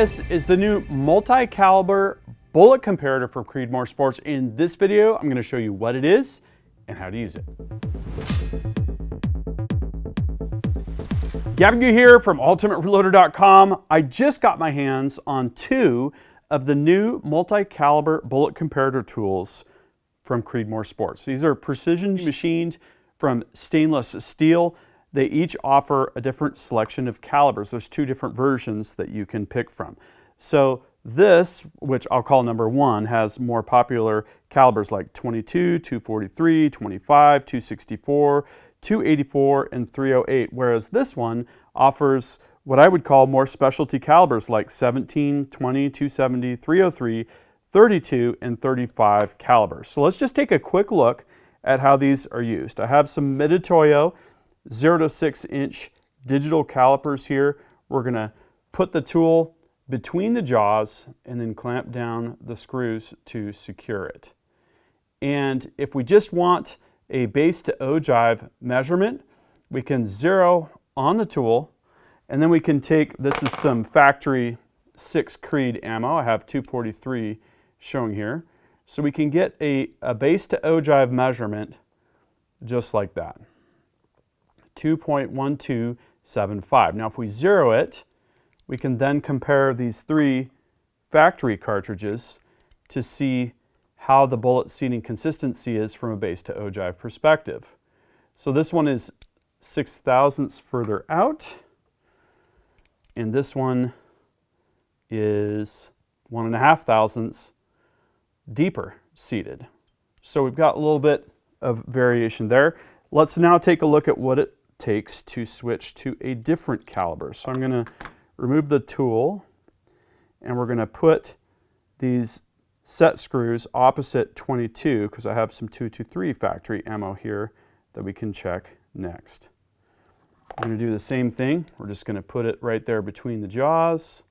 This is the new Multi-Caliber Bullet Comparator from Creedmoor Sports. In this video, I'm going to show you what it is and how to use it. Gavin here from UltimateReloader.com. I just got my hands on two of the new Multi-Caliber Bullet Comparator tools from Creedmoor Sports. These are precision machined from stainless steel. They each offer a different selection of calibers. There's two different versions that you can pick from. So this, which I'll call number one, has more popular calibers like 22, 243, 25, 264, 284, and 308, whereas this one offers what I would call more specialty calibers like 17, 20, 270, 303, 32, and 35 calibers. So let's just take a quick look at how these are used. I have some Mitutoyo 0 to 6 inch digital calipers here. We're going to put the tool between the jaws and then clamp down the screws to secure it. And if we just want a base to ogive measurement, we can zero on the tool, and then we can take, this is some factory 6 Creed ammo. I have 243 showing here. So we can get a base to ogive measurement just like that. 2.1275. Now if we zero it, we can then compare these three factory cartridges to see how the bullet seating consistency is from a base to ogive perspective. So this one is 6 thousandths further out, and this one is 1.5 thousandths deeper seated. So we've got a little bit of variation there. Let's now take a look at what it takes to switch to a different caliber. So I'm going to remove the tool, and we're going to put these set screws opposite 22 because I have some 223 factory ammo here that we can check next. I'm going to do the same thing. We're just going to put it right there between the jaws,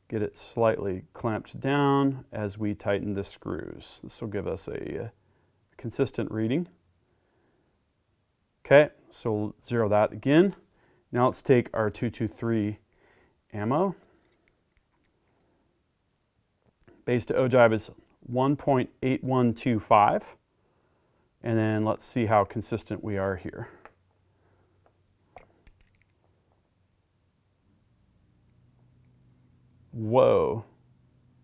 get it slightly clamped down as we tighten the screws. This will give us a consistent reading. Okay, so we'll zero that again. Now let's take our 223 ammo. Base to ogive is 1.8125. And then let's see how consistent we are here. Whoa,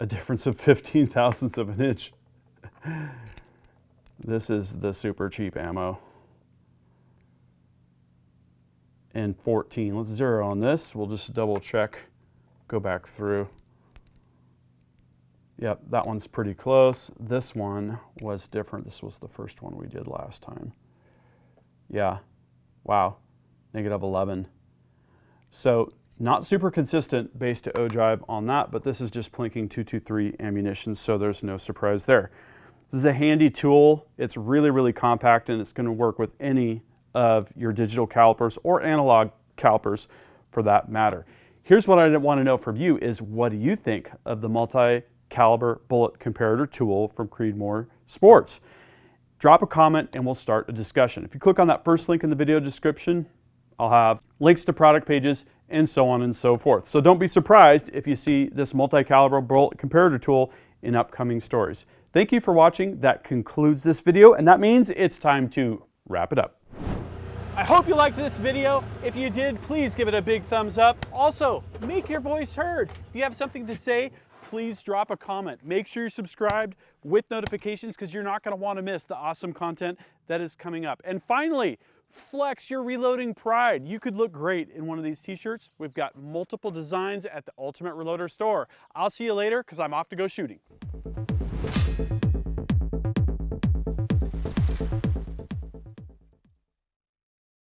a difference of 15 thousandths of an inch. This is the super cheap ammo. And 14. Let's zero on this. We'll just double check, go back through. Yep, that one's pretty close. This one was different. This was the first one we did last time. Yeah, wow, -11. So not super consistent base to ogive on that, but this is just plinking 223 ammunition, so there's no surprise there. This is a handy tool. It's really, really compact, and it's going to work with any of your digital calipers or analog calipers for that matter. Here's what I want to know from you is, what do you think of the Multi-Caliber Bullet Comparator tool from Creedmoor Sports? Drop a comment and we'll start a discussion. If you click on that first link in the video description, I'll have links to product pages and so on and so forth. So don't be surprised if you see this Multi-Caliber Bullet Comparator tool in upcoming stories. Thank you for watching. That concludes this video, and that means it's time to wrap it up. I hope you liked this video. If you did, please give it a big thumbs up. Also, make your voice heard. If you have something to say, please drop a comment. Make sure you're subscribed with notifications because you're not going to want to miss the awesome content that is coming up. And finally, flex your reloading pride. You could look great in one of these t-shirts. We've got multiple designs at the Ultimate Reloader store. I'll see you later because I'm off to go shooting.